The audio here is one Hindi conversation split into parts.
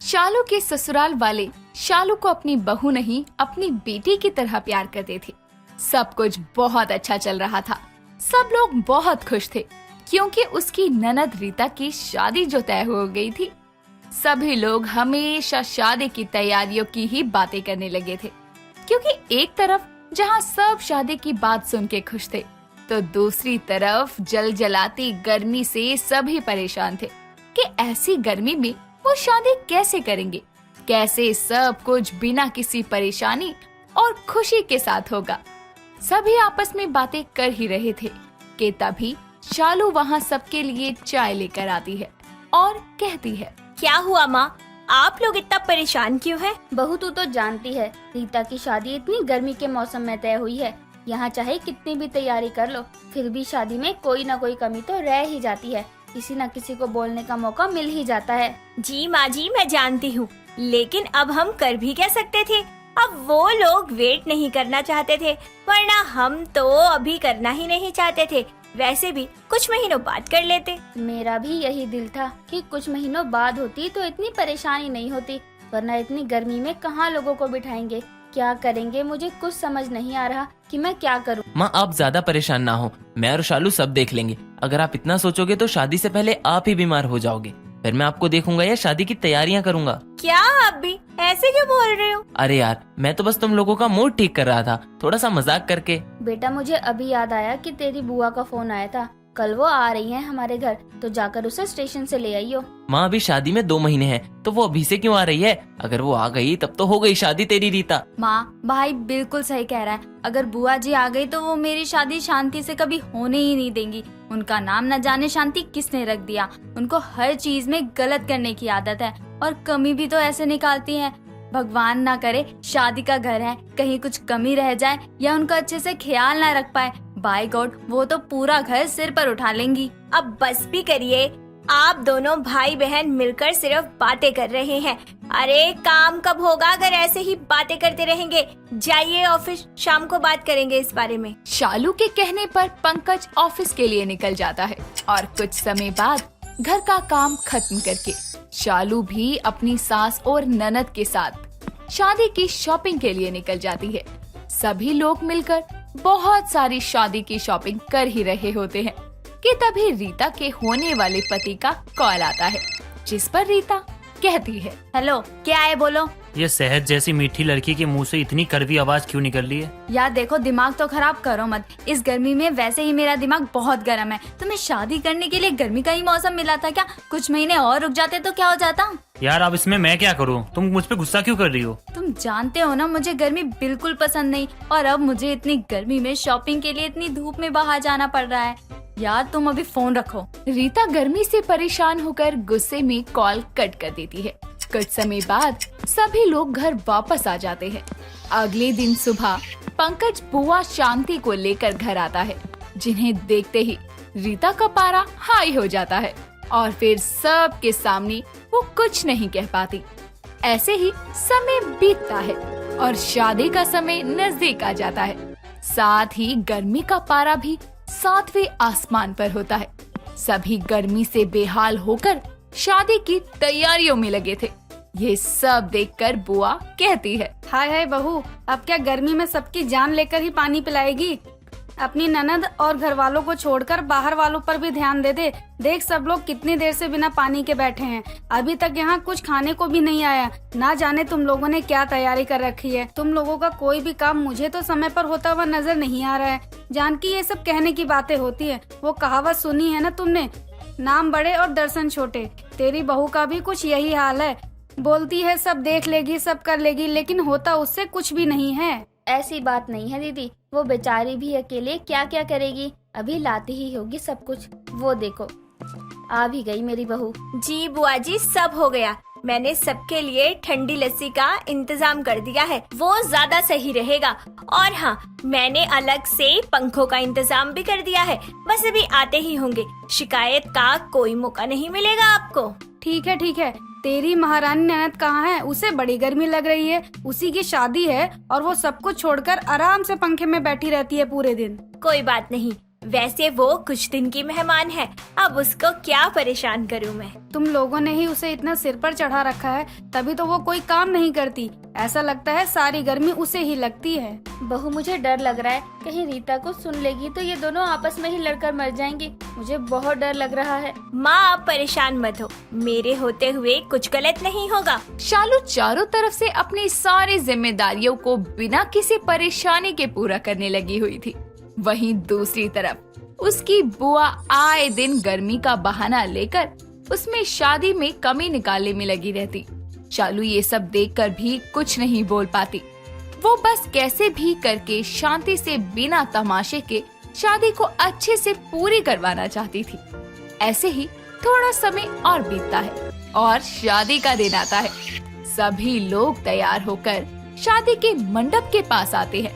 शालू के ससुराल वाले शालू को अपनी बहू नहीं अपनी बेटी की तरह प्यार करते थे। सब कुछ बहुत अच्छा चल रहा था। सब लोग बहुत खुश थे क्योंकि उसकी ननद रीता की शादी जो तय हो गई थी। सभी लोग हमेशा शादी की तैयारियों की ही बातें करने लगे थे क्योंकि एक तरफ जहां सब शादी की बात सुन के खुश थे तो दूसरी तरफ जल जलाती गर्मी से सभी परेशान थे कि ऐसी गर्मी में वो शादी कैसे करेंगे, कैसे सब कुछ बिना किसी परेशानी और खुशी के साथ होगा। सभी आपस में बातें कर ही रहे थे कि तभी शालू वहाँ सबके लिए चाय लेकर आती है और कहती है, क्या हुआ माँ, आप लोग इतना परेशान क्यों हैं? बहू तू तो जानती है रीता की शादी इतनी गर्मी के मौसम में तय हुई है। यहाँ चाहे कितनी भी तैयारी कर लो फिर भी शादी में कोई ना कोई कमी तो रह ही जाती है। किसी न किसी को बोलने का मौका मिल ही जाता है। जी माँ जी, मैं जानती हूँ, लेकिन अब हम कर भी क्या सकते थे। अब वो लोग वेट नहीं करना चाहते थे, वरना हम तो अभी करना ही नहीं चाहते थे। वैसे भी कुछ महीनों बाद कर लेते। मेरा भी यही दिल था कि कुछ महीनों बाद होती तो इतनी परेशानी नहीं होती, वरना इतनी गर्मी में कहाँ लोगों को बिठाएंगे, क्या करेंगे। मुझे कुछ समझ नहीं आ रहा कि मैं क्या करूं। माँ आप ज्यादा परेशान ना हो, मैं और शालू सब देख लेंगे। अगर आप इतना सोचोगे तो शादी से पहले आप ही बीमार हो जाओगे। फिर मैं आपको देखूंगा या शादी की तैयारियां करूंगा। क्या आप भी ऐसे क्यों बोल रहे हो? अरे यार, मैं तो बस तुम लोगों का मूड ठीक कर रहा था, थोड़ा सा मजाक करके। बेटा मुझे अभी याद आया कि तेरी बुआ का फोन आया था, कल वो आ रही हैं हमारे घर, तो जाकर उसे स्टेशन से ले आइयो। माँ अभी शादी में 2 महीने हैं, तो वो अभी से क्यों आ रही है? अगर वो आ गई तब तो हो गई शादी तेरी रीता। माँ भाई बिल्कुल सही कह रहा है, अगर बुआ जी आ गई तो वो मेरी शादी शांति से कभी होने ही नहीं देंगी। उनका नाम न जाने शांति किसने रख दिया। उनको हर चीज में गलत करने की आदत है और कमी भी तो ऐसे निकालती है। भगवान ना करे शादी का घर है, कहीं कुछ कमी रह जाए या उनका अच्छे से ख्याल ना रख पाए, बाय गॉड वो तो पूरा घर सिर पर उठा लेंगी। अब बस भी करिए, आप दोनों भाई बहन मिलकर सिर्फ बातें कर रहे हैं। अरे काम कब होगा अगर ऐसे ही बातें करते रहेंगे। जाइए ऑफिस, शाम को बात करेंगे इस बारे में। शालू के कहने पर पंकज ऑफिस के लिए निकल जाता है और कुछ समय बाद घर का काम खत्म करके शालू भी अपनी सास और ननद के साथ शादी की शॉपिंग के लिए निकल जाती है। सभी लोग मिलकर बहुत सारी शादी की शॉपिंग कर ही रहे होते हैं कि तभी रीता के होने वाले पति का कॉल आता है, जिस पर रीता कहती है, हेलो क्या है बोलो। ये शहद जैसी मीठी लड़की के मुंह से इतनी कड़वी आवाज क्यों निकल रही है? यार देखो दिमाग तो खराब करो मत, इस गर्मी में वैसे ही मेरा दिमाग बहुत गर्म है। तुम्हें शादी करने के लिए गर्मी का ही मौसम मिला था क्या? कुछ महीने और रुक जाते तो क्या हो जाता। यार अब इसमें मैं क्या करूँ? तुम मुझ पे गुस्सा क्यों कर रही हो? तुम जानते हो ना मुझे गर्मी बिल्कुल पसंद नहीं, और अब मुझे इतनी गर्मी में शॉपिंग के लिए इतनी धूप में बाहर जाना पड़ रहा है। यार तुम अभी फोन रखो। रीता गर्मी से परेशान होकर गुस्से में कॉल कट कर देती है। कुछ समय बाद सभी लोग घर वापस आ जाते हैं। अगले दिन सुबह पंकज बुआ शांति को लेकर घर आता है, जिन्हें देखते ही रीता का पारा हाई हो जाता है और फिर सब के सामने वो कुछ नहीं कह पाती। ऐसे ही समय बीतता है और शादी का समय नजदीक आ जाता है। साथ ही गर्मी का पारा भी 7वें आसमान पर होता है। सभी गर्मी से बेहाल होकर शादी की तैयारियों में लगे थे। ये सब देखकर बुआ कहती है, हाय हाय बहू, अब क्या गर्मी में सबकी जान लेकर ही पानी पिलाएगी? अपनी ननद और घर वालों को छोड़कर बाहर वालों पर भी ध्यान दे दे। देख सब लोग कितनी देर से बिना पानी के बैठे हैं, अभी तक यहाँ कुछ खाने को भी नहीं आया। ना जाने तुम लोगों ने क्या तैयारी कर रखी है। तुम लोगों का कोई भी काम मुझे तो समय पर होता हुआ नजर नहीं आ रहा है। जानकी ये सब कहने की बातें होती है, वो कहावत सुनी है ना तुमने, नाम बड़े और दर्शन छोटे। तेरी बहू का भी कुछ यही हाल है, बोलती है सब देख लेगी सब कर लेगी, लेकिन होता उससे कुछ भी नहीं है। ऐसी बात नहीं है दीदी, वो बेचारी भी अकेले क्या क्या करेगी, अभी लाती ही होगी सब कुछ। वो देखो आ भी गई मेरी बहू। जी बुआ जी, सब हो गया। मैंने सबके लिए ठंडी लस्सी का इंतजाम कर दिया है, वो ज्यादा सही रहेगा। और हाँ, मैंने अलग से पंखों का इंतजाम भी कर दिया है, बस अभी आते ही होंगे। शिकायत का कोई मौका नहीं मिलेगा आपको। ठीक है, तेरी महारानी ननद कहाँ है? उसे बड़ी गर्मी लग रही है, उसी की शादी है और वो सब कुछ छोड़कर आराम से पंखे में बैठी रहती है पूरे दिन। कोई बात नहीं, वैसे वो कुछ दिन की मेहमान है, अब उसको क्या परेशान करूं मैं। तुम लोगों ने ही उसे इतना सिर पर चढ़ा रखा है, तभी तो वो कोई काम नहीं करती। ऐसा लगता है सारी गर्मी उसे ही लगती है। बहू मुझे डर लग रहा है, कहीं रीता को सुन लेगी तो ये दोनों आपस में ही लड़कर मर जाएंगी। मुझे बहुत डर लग रहा है। माँ आप परेशान मत हो, मेरे होते हुए कुछ गलत नहीं होगा। शालू चारों तरफ से अपनी सारी जिम्मेदारियों को बिना किसी परेशानी के पूरा करने लगी हुई थी। वहीं दूसरी तरफ उसकी बुआ आए दिन गर्मी का बहाना लेकर उसमें शादी में कमी निकालने में लगी रहती। शालू ये सब देखकर भी कुछ नहीं बोल पाती। वो बस कैसे भी करके शांति से बिना तमाशे के शादी को अच्छे से पूरी करवाना चाहती थी। ऐसे ही थोड़ा समय और बीतता है और शादी का दिन आता है। सभी लोग तैयार होकर शादी के मंडप के पास आते हैं।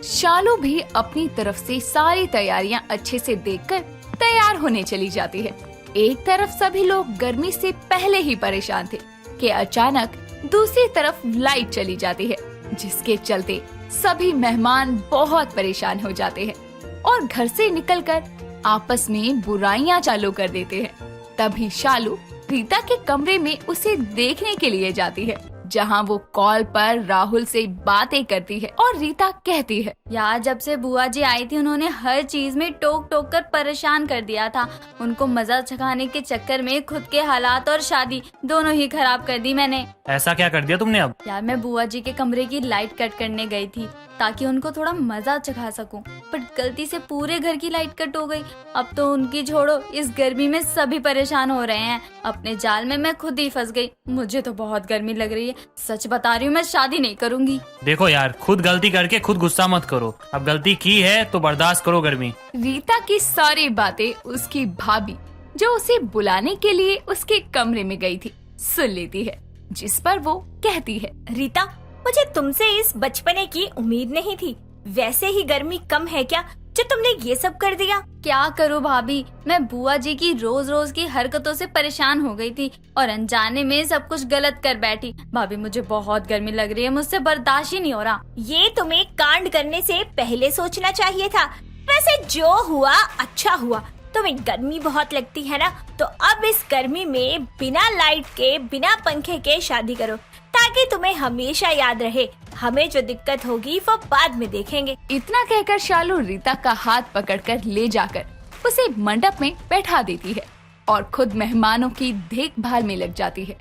शालू भी अपनी तरफ से सारी तैयारियां अच्छे से देखकर तैयार होने चली जाती है। एक तरफ सभी लोग गर्मी से पहले ही परेशान थे कि अचानक दूसरी तरफ लाइट चली जाती है, जिसके चलते सभी मेहमान बहुत परेशान हो जाते हैं और घर से निकलकर आपस में बुराइयां चालू कर देते हैं। तभी शालू रीता के कमरे में उसे देखने के लिए जाती है, जहां वो कॉल पर राहुल से बातें करती है और रीता कहती है, यार जब से बुआ जी आई थी उन्होंने हर चीज में टोक टोक कर परेशान कर दिया था। उनको मजा चखाने के चक्कर में खुद के हालात और शादी दोनों ही खराब कर दी मैंने। ऐसा क्या कर दिया तुमने अब? यार मैं बुआ जी के कमरे की लाइट कट करने गई थी ताकि उनको थोड़ा मजा चखा सकूं, पर गलती से पूरे घर की लाइट कट हो गई। अब तो उनकी छोड़ो, इस गर्मी में सभी परेशान हो रहे हैं। अपने जाल में मैं खुद ही फंस गई। मुझे तो बहुत गर्मी लग रही है, सच बता रही हूँ, मैं शादी नहीं करूँगी। देखो यार, खुद गलती करके खुद गुस्सा मत करो। अब गलती की है तो बर्दाश्त करो गर्मी। रीता की सारी बातें उसकी भाभी, जो उसे बुलाने के लिए उसके कमरे में गई थी, सुन लेती है, जिस पर वो कहती है, रीता मुझे तुमसे इस बचपने की उम्मीद नहीं थी। वैसे ही गर्मी कम है क्या जो तुमने ये सब कर दिया? क्या करूँ भाभी, मैं बुआ जी की रोज रोज की हरकतों से परेशान हो गई थी और अनजाने में सब कुछ गलत कर बैठी। भाभी मुझे बहुत गर्मी लग रही है, मुझसे बर्दाश्त ही नहीं हो रहा। ये तुम्हें कांड करने से पहले सोचना चाहिए था। वैसे जो हुआ अच्छा हुआ। तुम्हें गर्मी बहुत लगती है ना, तो अब इस गर्मी में बिना लाइट के बिना पंखे के शादी करो, ताकि तुम्हें हमेशा याद रहे। हमें जो दिक्कत होगी वो बाद में देखेंगे। इतना कहकर शालू रीता का हाथ पकड़कर ले जाकर उसे मंडप में बैठा देती है और खुद मेहमानों की देखभाल में लग जाती है।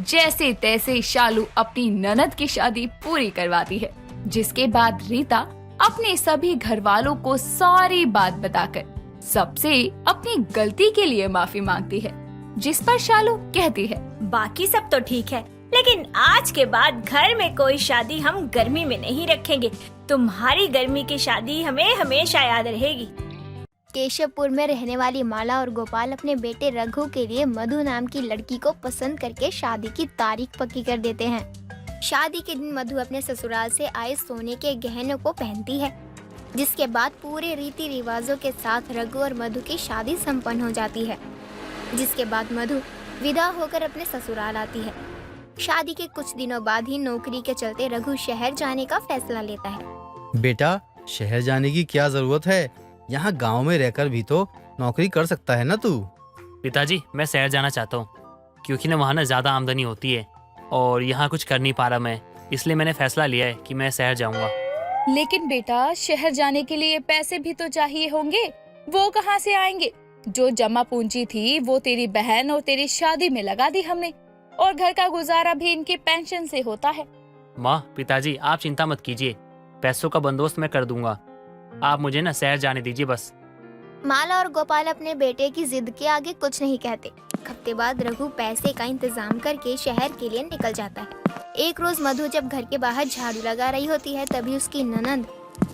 जैसे तैसे शालू अपनी ननद की शादी पूरी करवाती है, जिसके बाद रीता अपने सभी घर वालों को सारी बात बताकर सबसे अपनी गलती के लिए माफी मांगती है, जिस पर शालू कहती है, बाकी सब तो ठीक है, लेकिन आज के बाद घर में कोई शादी हम गर्मी में नहीं रखेंगे। तुम्हारी गर्मी की शादी हमें हमेशा याद रहेगी। केशवपुर में रहने वाली माला और गोपाल अपने बेटे रघु के लिए मधु नाम की लड़की को पसंद करके शादी की तारीख पक्की कर देते हैं। शादी के दिन मधु अपने ससुराल से आए सोने के गहनों को पहनती है, जिसके बाद पूरे रीति रिवाजों के साथ रघु और मधु की शादी संपन्न हो जाती है। जिसके बाद मधु विदा होकर अपने ससुराल आती है। शादी के कुछ दिनों बाद ही नौकरी के चलते रघु शहर जाने का फैसला लेता है। बेटा, शहर जाने की क्या जरूरत है? यहाँ गांव में रहकर भी तो नौकरी कर सकता है ना तू। पिताजी मैं शहर जाना चाहता हूँ, क्योंकि ना वहाँ ना ज्यादा आमदनी होती है और यहाँ कुछ कर नहीं पा रहा मैं, इसलिए मैंने फैसला लिया है कि मैं शहर जाऊँगा। लेकिन बेटा, शहर जाने के लिए पैसे भी तो चाहिए होंगे, वो कहाँ से आएंगे? जो जमा पूंजी थी वो तेरी बहन और तेरी शादी में लगा दी हमने, और घर का गुजारा भी इनके पेंशन से होता है। माँ पिताजी आप चिंता मत कीजिए, पैसों का बंदोबस्त मैं कर दूंगा। आप मुझे ना शहर जाने दीजिए बस। माला और गोपाल अपने बेटे की जिद के आगे कुछ नहीं कहते। हफ्ते बाद रघु पैसे का इंतजाम करके शहर के लिए निकल जाता है। एक रोज मधु जब घर के बाहर झाड़ू लगा रही होती है, तभी उसकी ननद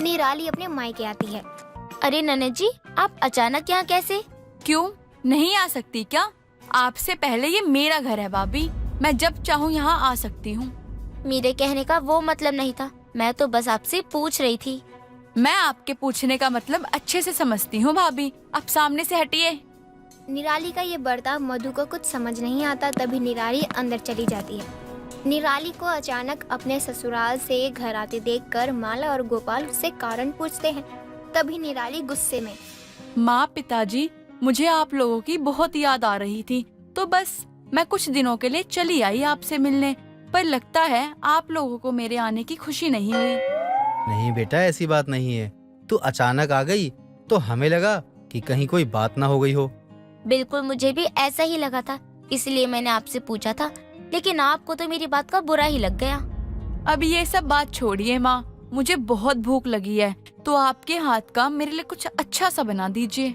निराली अपने मायके आती है। अरे ननद जी, आप अचानक यहाँ कैसे? क्यों नहीं आ सकती क्या? आपसे पहले ये मेरा घर है भाभी, मैं जब चाहूँ यहाँ आ सकती हूँ। मेरे कहने का वो मतलब नहीं था, मैं तो बस आपसे पूछ रही थी। मैं आपके पूछने का मतलब अच्छे से समझती हूँ भाभी, आप सामने से हटिए। निराली का ये बर्ताव मधु को कुछ समझ नहीं आता। तभी निराली अंदर चली जाती है। निराली को अचानक अपने ससुराल से घर आते देखकर माला और गोपाल उससे कारण पूछते हैं। तभी निराली गुस्से में, माँ पिताजी, मुझे आप लोगों की बहुत याद आ रही थी, तो बस मैं कुछ दिनों के लिए चली आई आपसे मिलने, पर लगता है आप लोगों को मेरे आने की खुशी नहीं हुई। नहीं बेटा, ऐसी बात नहीं है। तू अचानक आ गई तो हमें लगा कि कहीं कोई बात ना हो गई हो। बिल्कुल, मुझे भी ऐसा ही लगा था, इसलिए मैंने आपसे पूछा था, लेकिन आपको तो मेरी बात का बुरा ही लग गया। अब ये सब बात छोड़िए माँ, मुझे बहुत भूख लगी है, तो आपके हाथ का मेरे लिए कुछ अच्छा सा बना दीजिए।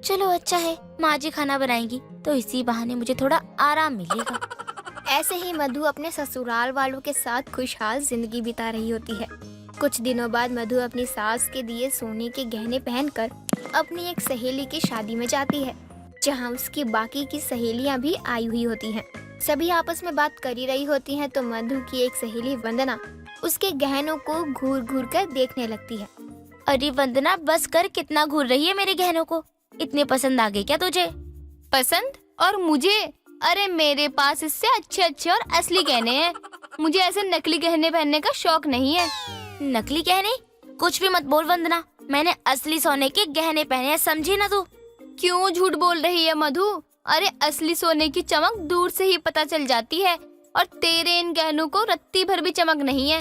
चलो अच्छा है, माँ जी खाना बनाएंगी तो इसी बहाने मुझे थोड़ा आराम मिलेगा। ऐसे ही मधु अपने ससुराल वालों के साथ खुशहाल जिंदगी बिता रही होती है। कुछ दिनों बाद मधु अपनी सास के दिए सोने के गहने पहनकर अपनी एक सहेली की शादी में जाती है, जहां उसकी बाकी की सहेलियां भी आई हुई होती हैं। सभी आपस में बात कर ही रही होती हैं तो मधु की एक सहेली वंदना उसके गहनों को घूर घूर कर देखने लगती है। अरे वंदना, बस कर, कितना घूर रही है मेरे गहनों को? इतने पसंद आ गए क्या तुझे? पसंद? और मुझे? अरे मेरे पास इससे अच्छे अच्छे और असली गहने हैं। मुझे ऐसे नकली गहने पहनने का शौक नहीं है। नकली गहने? कुछ भी मत बोल वंदना, मैंने असली सोने के गहने पहने हैं, समझी ना तू? क्यों झूठ बोल रही है मधु? अरे असली सोने की चमक दूर से ही पता चल जाती है, और तेरे इन गहनों को रत्ती भर भी चमक नहीं है।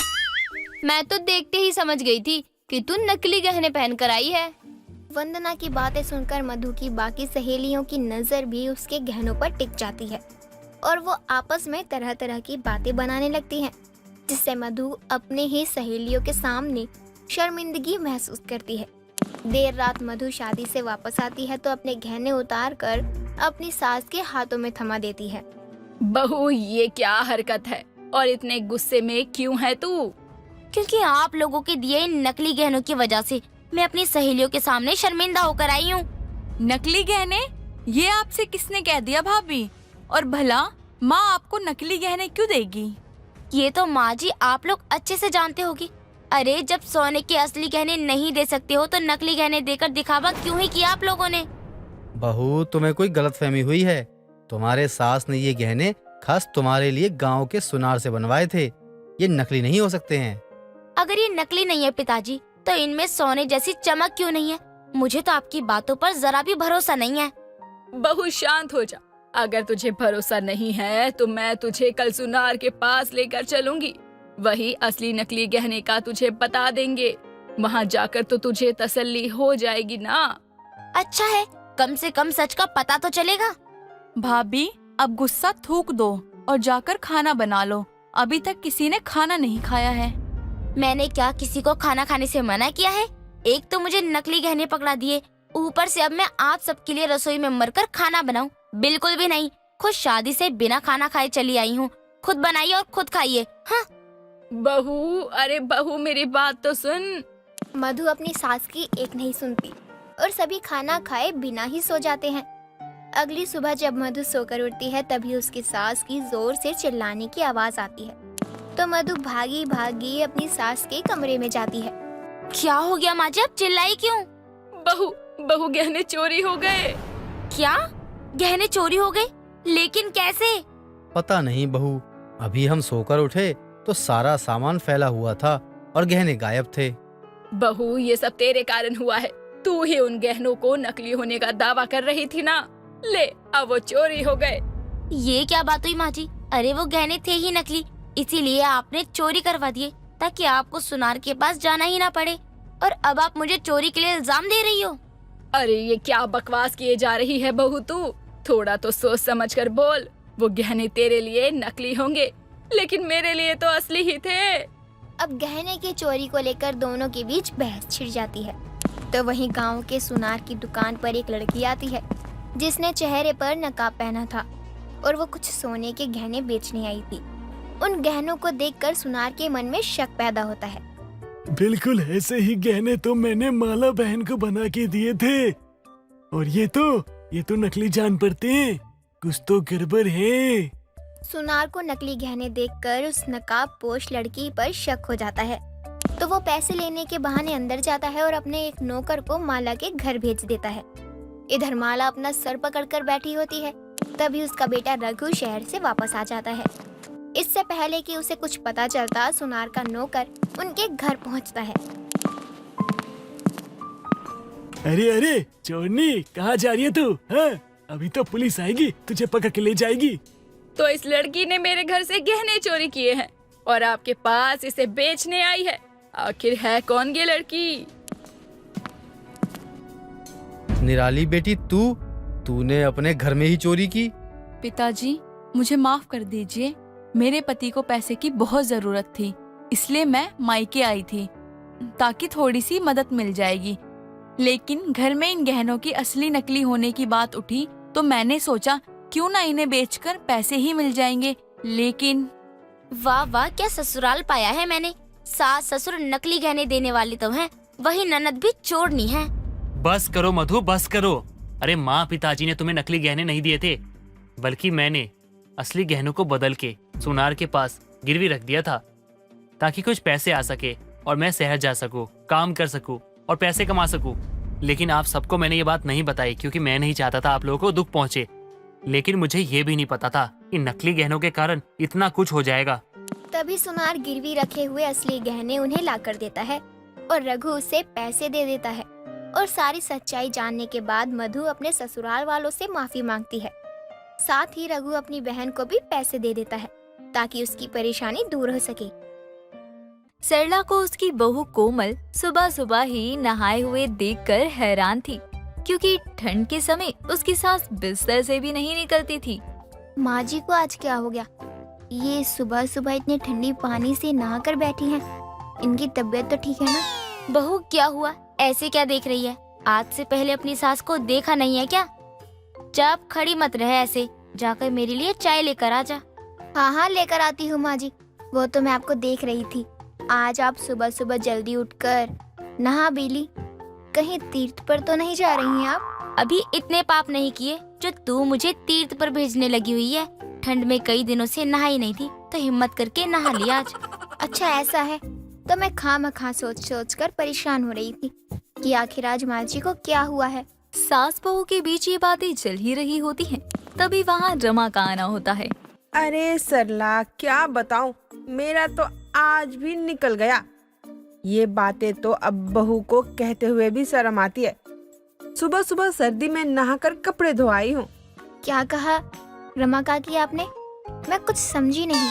मैं तो देखते ही समझ गई थी कि तू नकली गहने पहन कर आई है। वंदना की बातें सुनकर मधु की बाकी सहेलियों की नजर भी उसके गहनों पर टिक जाती है और वो आपस में तरह तरह की बातें बनाने लगती हैं, जिससे मधु अपने ही सहेलियों के सामने शर्मिंदगी महसूस करती है। देर रात मधु शादी से वापस आती है तो अपने गहने उतार कर अपनी सास के हाथों में थमा देती है। बहू, ये क्या हरकत है और इतने गुस्से में क्यों है तू? क्योंकि आप लोगों के दिए इन नकली गहनों की वजह से मैं अपनी सहेलियों के सामने शर्मिंदा होकर आई हूँ। नकली गहने? ये आपसे किसने कह दिया भाभी? और भला माँ आपको नकली गहने क्यों देगी? ये तो माँ जी आप लोग अच्छे से जानते होगी। अरे जब सोने के असली गहने नहीं दे सकते हो तो नकली गहने देकर दिखावा क्यों ही किया आप लोगों ने? बहू, तुम्हें कोई गलतफहमी हुई है। तुम्हारे सास ने ये गहने खास तुम्हारे लिए गांव के सुनार से बनवाए थे। ये नकली नहीं हो सकते हैं। अगर ये नकली नहीं है पिताजी, तो इनमें सोने जैसी चमक क्यों नहीं है? मुझे तो आपकी बातों पर जरा भी भरोसा नहीं है। बहू शांत हो जा। अगर तुझे भरोसा नहीं है तो मैं तुझे कल सुनार के पास लेकर चलूंगी। वही असली नकली गहने का तुझे बता देंगे। वहाँ जाकर तो तुझे तसल्ली हो जाएगी ना। अच्छा है, कम से कम सच का पता तो चलेगा। भाभी, अब गुस्सा थूक दो और जाकर खाना बना लो। अभी तक किसी ने खाना नहीं खाया है। मैंने क्या किसी को खाना खाने से मना किया है? एक तो मुझे नकली गहने पकड़ा दिए, ऊपर से अब मैं आप सबके लिए रसोई में मरकर खाना बनाऊं? बिल्कुल भी नहीं। खुद शादी से बिना खाना खाए चली आई हूँ। खुद बनाइए और खुद खाइए। हाँ बहू, अरे बहू मेरी बात तो सुन। मधु अपनी सास की एक नहीं सुनती और सभी खाना खाए बिना ही सो जाते हैं। अगली सुबह जब मधु सोकर उठती है तभी उसकी सास की जोर से चिल्लाने की आवाज आती है, तो मधु भागी भागी अपनी सास के कमरे में जाती है। क्या हो गया माँ जी, आप चिल्लाई क्यों? बहू गहने चोरी हो गए। क्या? गहने चोरी हो गए? लेकिन कैसे? पता नहीं बहू, अभी हम सोकर उठे तो सारा सामान फैला हुआ था और गहने गायब थे। बहू, ये सब तेरे कारण हुआ है। तू ही उन गहनों को नकली होने का दावा कर रही थी ना। ले, अब वो चोरी हो गए। ये क्या बात हुई माँ जी? अरे वो गहने थे ही नकली, इसीलिए आपने चोरी करवा दिए ताकि आपको सुनार के पास जाना ही ना पड़े। और अब आप मुझे चोरी के लिए इल्जाम दे रही हो? अरे ये क्या बकवास किए जा रही है बहू तू? थोड़ा तो सोच समझ कर बोल। वो गहने तेरे लिए नकली होंगे, लेकिन मेरे लिए तो असली ही थे। अब गहने की चोरी को लेकर दोनों के बीच बहस छिड़ जाती है। तो वहीं गांव के सुनार की दुकान पर एक लड़की आती है जिसने चेहरे पर नकाब पहना था और वो कुछ सोने के गहने बेचने आई थी। उन गहनों को देखकर सुनार के मन में शक पैदा होता है। बिल्कुल ऐसे ही गहने तो मैंने माला बहन को बना के दिए थे, और ये तो नकली जान पड़ते हैं। कुछ तो गड़बड़ है। सुनार को नकली गहने देखकर उस नकाबपोश लड़की पर शक हो जाता है, तो वो पैसे लेने के बहाने अंदर जाता है और अपने एक नौकर को माला के घर भेज देता है। इधर माला अपना सर पकड़कर बैठी होती है। तभी उसका बेटा रघु शहर से वापस आ जाता है। इससे पहले कि उसे कुछ पता चलता, सुनार का नौकर उनके घर पहुंचता है। अरे अरे चोरनी, कहाँ जा रही है तू? हाँ? अभी तो पुलिस आएगी, तुझे पकड़ के ले जाएगी। तो इस लड़की ने मेरे घर से गहने चोरी किए हैं और आपके पास इसे बेचने आई है। आखिर है कौन ये लड़की? निराली बेटी, तूने अपने घर में ही चोरी की? पिताजी, मुझे माफ कर दीजिए। मेरे पति को पैसे की बहुत जरूरत थी, इसलिए मैं मायके आई थी ताकि थोड़ी सी मदद मिल जाएगी। लेकिन घर में इन गहनों की असली नकली होने की बात उठी तो मैंने सोचा क्यों ना इन्हें बेचकर पैसे ही मिल जाएंगे। लेकिन वाह वाह, क्या ससुराल पाया है मैंने। सास ससुर नकली गहने देने वाले तो हैं, वही ननद भी चोरनी है। बस करो मधु, बस करो। अरे माँ पिताजी ने तुम्हें नकली गहने नहीं दिए थे, बल्कि मैंने असली गहनों को बदल के सुनार के पास गिरवी रख दिया था ताकि कुछ पैसे आ सके और मैं शहर जा सकूं, काम कर सकूं और पैसे कमा सकूं। लेकिन आप सबको मैंने ये बात नहीं बताई क्योंकि मैं नहीं चाहता था आप लोगों को दुख पहुंचे। लेकिन मुझे ये भी नहीं पता था कि नकली गहनों के कारण इतना कुछ हो जाएगा। तभी सुनार गिरवी रखे हुए असली गहने उन्हें ला कर देता है और रघु उसे पैसे दे देता है। और सारी सच्चाई जानने के बाद मधु अपने ससुराल वालों से माफी मांगती है। साथ ही रघु अपनी बहन को भी पैसे दे देता है ताकि उसकी परेशानी दूर हो सके। सरला को उसकी बहू कोमल सुबह सुबह ही नहाए हुए देखकर हैरान थी, क्योंकि ठंड के समय उसकी सास बिस्तर से भी नहीं निकलती थी। माँ जी को आज क्या हो गया? ये सुबह सुबह इतने ठंडी पानी से नहा कर बैठी हैं। इनकी तबीयत तो ठीक है ना? बहू, क्या हुआ? ऐसे क्या देख रही है? आज से पहले अपनी सास को देखा नहीं है क्या? जब खड़ी मत रहे ऐसे, जाकर मेरे लिए चाय लेकर आ जा। हाँ हाँ, लेकर आती हूँ माँ जी। वो तो मैं आपको देख रही थी। आज आप सुबह सुबह जल्दी उठकर नहा भी ली। कहीं तीर्थ पर तो नहीं जा रही हैं आप? अभी इतने पाप नहीं किए जो तू मुझे तीर्थ पर भेजने लगी हुई है। ठंड में कई दिनों से नहाई नहीं थी तो हिम्मत करके नहा लिया आज। अच्छा ऐसा है, तो मैं खामखा सोच सोच कर परेशान हो रही थी कि आखिर आज माँ जी को क्या हुआ है। सास बहू के बीच ये बातें चल ही रही होती हैं, तभी वहाँ रमा का आना होता है। अरे सरला, क्या बताऊं, मेरा तो आज भी निकल गया। ये बातें तो अब बहू को कहते हुए भी शर्म आती है। सुबह सुबह सर्दी में नहाकर कपड़े धोआई हूँ। क्या कहा रमा काकी आपने? मैं कुछ समझी नहीं।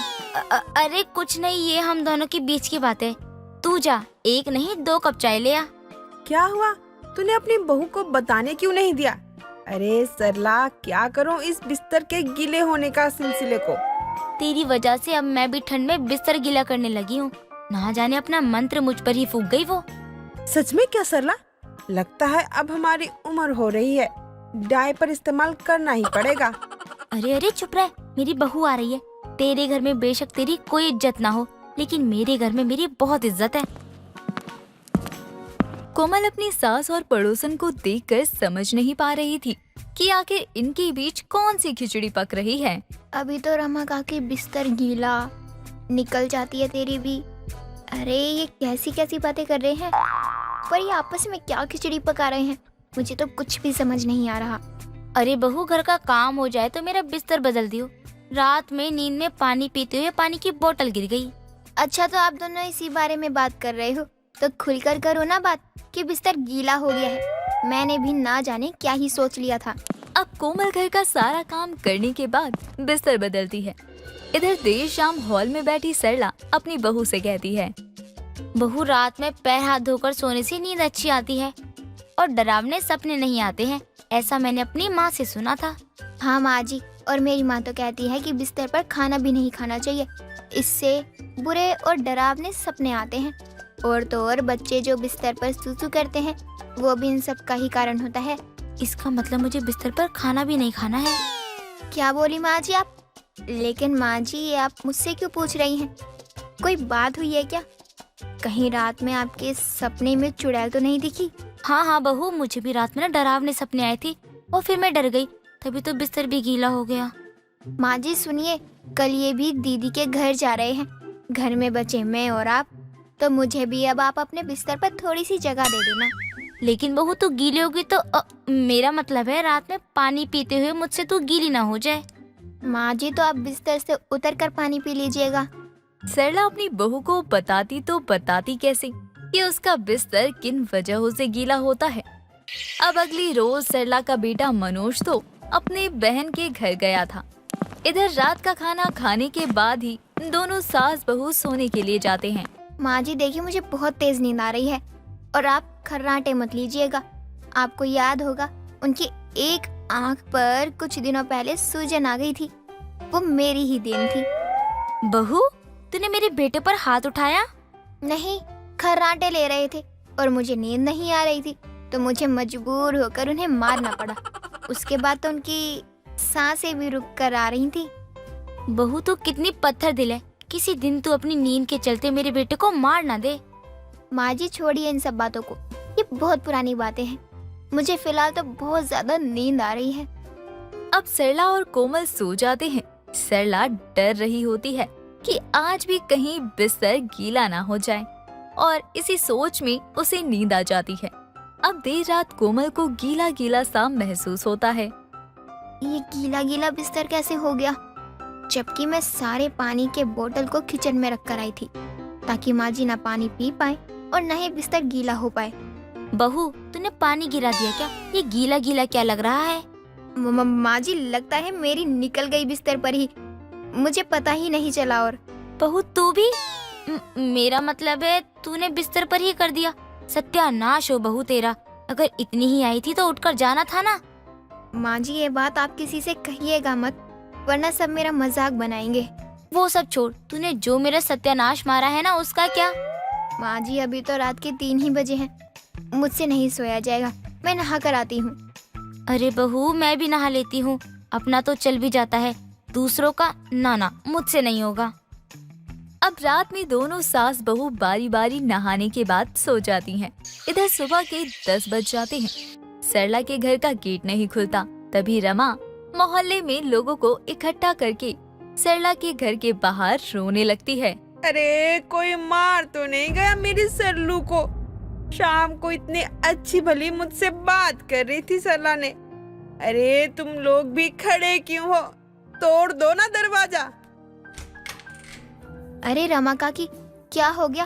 अरे कुछ नहीं, ये हम दोनों के बीच की बात है। तू जा, एक नहीं 2 कप चाय ले आ। क्या हुआ? तूने अपनी बहू को बताने क्यों नहीं दिया? अरे सरला, क्या करूं इस बिस्तर के गीले होने का सिलसिले को। तेरी वजह से अब मैं भी ठंड में बिस्तर गीला करने लगी हूँ। ना जाने अपना मंत्र मुझ पर ही फूंक गई वो। सच में क्या सरला? लगता है अब हमारी उम्र हो रही है, डायपर इस्तेमाल करना ही पड़ेगा। अरे अरे चुप रह, मेरी बहू आ रही है। तेरे घर में बेशक तेरी कोई इज्जत ना हो, लेकिन मेरे घर में मेरी बहुत इज्जत है। कोमल अपनी सास और पड़ोसन को देखकर समझ नहीं पा रही थी कि आखिर इनके बीच कौन सी खिचड़ी पक रही है। अभी तो रमा काकी बिस्तर गीला, निकल जाती है तेरी भी। अरे ये कैसी कैसी बातें कर रहे हैं, पर ये आपस में क्या खिचड़ी पका रहे हैं? मुझे तो कुछ भी समझ नहीं आ रहा। अरे बहू, घर का काम हो जाए तो मेरा बिस्तर बदल दियो। रात में नींद में पानी पीते हुए पानी की बोतल गिर गई। अच्छा, तो आप दोनों इसी बारे में बात कर रहे हो तो खुलकर करो ना बात कि बिस्तर गीला हो गया है। मैंने भी ना जाने क्या ही सोच लिया था। अब कोमल घर का सारा काम करने के बाद बिस्तर बदलती है। इधर देर शाम हॉल में बैठी सरला अपनी बहू से कहती है, बहू, रात में पैर हाथ धोकर सोने से नींद अच्छी आती है और डरावने सपने नहीं आते हैं। ऐसा मैंने अपनी माँ से सुना था। हाँ माँ जी, और मेरी माँ तो कहती है कि बिस्तर पर खाना भी नहीं खाना चाहिए, इससे बुरे और डरावने सपने आते हैं। और तो और बच्चे जो बिस्तर पर सूसू करते हैं वो भी इन सब का ही कारण होता है। इसका मतलब मुझे बिस्तर पर खाना भी नहीं खाना है। क्या बोली माँ जी आप? लेकिन माँ जी, ये आप मुझसे क्यों पूछ रही हैं? कोई बात हुई है क्या? कहीं रात में आपके सपने में चुड़ैल तो नहीं दिखी? हाँ हाँ बहू, मुझे भी रात में ना डरावने सपने आए थे और फिर मैं डर गई, तभी तो बिस्तर भी गीला हो गया। माँ जी सुनिए, कल ये भी दीदी के घर जा रहे हैं। घर में बचे मैं और आप, तो मुझे भी अब आप अपने बिस्तर पर थोड़ी सी जगह दे देना। लेकिन बहू, तो गीली होगी तो मेरा मतलब है रात में पानी पीते हुए मुझसे तो गीली ना हो जाए। माँ जी, तो आप बिस्तर से उतर कर पानी पी लीजिएगा। सरला अपनी बहू को बताती तो बताती कैसे कि उसका बिस्तर किन वजहों से गीला होता है। अब अगली रोज सरला का बेटा मनोज तो अपने बहन के घर गया था। इधर रात का खाना खाने के बाद ही दोनों सास बहू सोने के लिए जाते हैं। माँ जी देखिए, मुझे बहुत तेज नींद आ रही है और आप खर्राटे मत लीजिएगा। आपको याद होगा उनकी एक आंख पर कुछ दिनों पहले सूजन आ गई थी, वो मेरी ही देन थी। बहू, तूने मेरे बेटे पर हाथ उठाया? नहीं, खर्राटे ले रहे थे और मुझे नींद नहीं आ रही थी तो मुझे मजबूर होकर उन्हें मारना पड़ा। उसके बाद तो उनकी सांसें भी रुक कर आ रही थी। बहू तो कितनी पत्थर दिल है, किसी दिन तू अपनी नींद के चलते मेरे बेटे को मार ना दे। माँ जी छोड़िए इन सब बातों को, ये बहुत पुरानी बातें हैं। मुझे फिलहाल तो बहुत ज्यादा नींद आ रही है। अब सरला और कोमल सो जाते हैं। सरला डर रही होती है कि आज भी कहीं बिस्तर गीला ना हो जाए और इसी सोच में उसे नींद आ जाती है। अब देर रात कोमल को गीला गीला सा महसूस होता है। ये गीला गीला बिस्तर कैसे हो गया, जबकि मैं सारे पानी के बोतल को किचन में रख कर आई थी ताकि माँ जी ना पानी पी पाए और न ही बिस्तर गीला हो पाए। बहू, तूने पानी गिरा दिया क्या? ये गीला गीला क्या लग रहा है? माँ जी लगता है मेरी निकल गई बिस्तर पर ही, मुझे पता ही नहीं चला। और बहू तू भी? मेरा मतलब है तूने बिस्तर पर ही कर दिया। सत्यानाश हो बहू तेरा, अगर इतनी ही आई थी तो उठकर जाना था ना। माँ जी ये बात आप किसी से कहिएगा मत, वरना सब मेरा मजाक बनाएंगे। वो सब छोड़, तूने जो मेरा सत्यानाश मारा है ना उसका क्या? माँ जी अभी तो रात के 3 ही बजे हैं, मुझसे नहीं सोया जाएगा, मैं नहा कर आती हूँ। अरे बहू, मैं भी नहा लेती हूँ, अपना तो चल भी जाता है, दूसरों का ना मुझसे नहीं होगा। अब रात में दोनों सास बहू बारी बारी नहाने के बाद सो जाती हैं। इधर सुबह के 10 बज जाते हैं। सरला के घर का गेट नहीं खुलता, तभी रमा मोहल्ले में लोगों को इकट्ठा करके सरला के घर के बाहर रोने लगती है। अरे कोई मार तो नहीं गया मेरी सरलू को? शाम को इतनी अच्छी भली मुझसे बात कर रही थी सरला ने। अरे तुम लोग भी खड़े क्यों हो, तोड़ दो ना दरवाजा। अरे रमा काकी, क्या हो गया,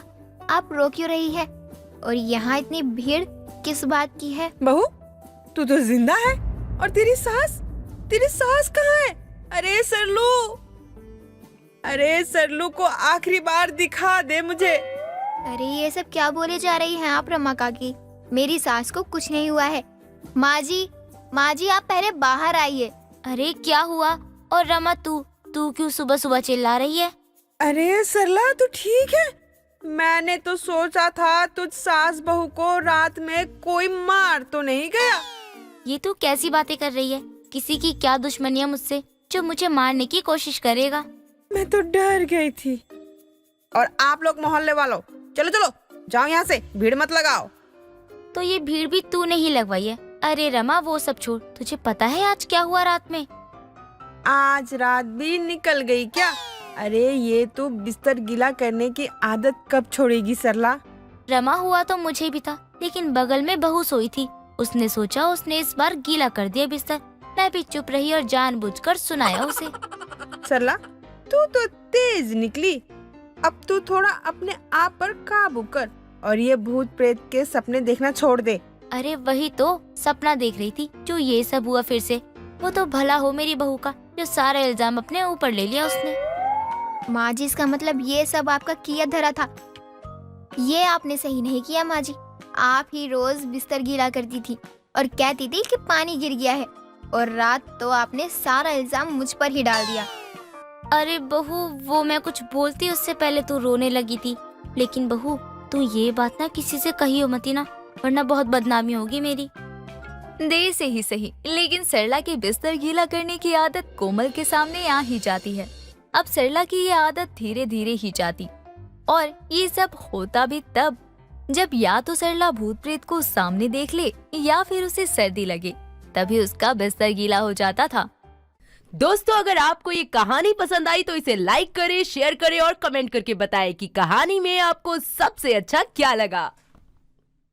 आप रो क्यों रही है? और यहाँ इतनी भीड़ किस बात की है? बहू तू तो जिंदा है, और तेरी सास कहाँ है? अरे सरलू को आखिरी बार दिखा दे मुझे। अरे ये सब क्या बोले जा रही हैं आप रमा काकी? मेरी सास को कुछ नहीं हुआ है। माँ जी आप पहले बाहर आइए। अरे क्या हुआ? और रमा तू क्यों सुबह सुबह चिल्ला रही है? अरे सरला तू ठीक है? मैंने तो सोचा था तुझ सास बहू को रात में कोई मार तो नहीं गया। ये तू कैसी बातें कर रही है? किसी की क्या दुश्मनी है मुझसे जो मुझे मारने की कोशिश करेगा? मैं तो डर गई थी। और आप लोग मोहल्ले वालों, चलो जाओ यहाँ से, भीड़ मत लगाओ। तो ये भीड़ भी तूने ही लगवाई है। अरे रमा वो सब छोड़, तुझे पता है आज क्या हुआ रात में? आज रात भी निकल गई क्या? अरे ये तो बिस्तर गीला करने की आदत कब छोड़ेगी सरला? रमा हुआ तो मुझे भी था, लेकिन बगल में बहू सोई थी, उसने सोचा उसने इस बार गीला कर दिया बिस्तर। मैं भी चुप रही और जानबूझकर सुनाया उसे। सरला तू तो तेज निकली, अब तू थोड़ा अपने आप पर काबू कर और ये भूत प्रेत के सपने देखना छोड़ दे। अरे वही तो सपना देख रही थी जो ये सब हुआ फिर से। वो तो भला हो मेरी बहू का जो सारा इल्जाम अपने ऊपर ले लिया उसने। माँ जी इसका मतलब ये सब आपका किया धरा था? ये आपने सही नहीं किया माँ जी। आप ही रोज बिस्तर गीला करती थी और कहती थी कि पानी गिर गया है, और रात तो आपने सारा इल्जाम मुझ पर ही डाल दिया। अरे बहू वो मैं कुछ बोलती उससे पहले तू रोने लगी थी। लेकिन बहू तू ये बात ना किसी से कही हो मती ना, वरना बहुत बदनामी होगी मेरी। देर से ही सही, लेकिन सरला की बिस्तर गीला करने की आदत कोमल के सामने आ ही जाती है। अब सरला की ये आदत धीरे धीरे ही जाती, और ये सब होता भी तब जब या तो सरला भूत प्रेत को सामने देख ले या फिर उसे सर्दी लगे, तभी उसका बिस्तर गीला हो जाता था। दोस्तों अगर आपको ये कहानी पसंद आई तो इसे लाइक करें, शेयर करें और कमेंट करके बताएं कि कहानी में आपको सबसे अच्छा क्या लगा।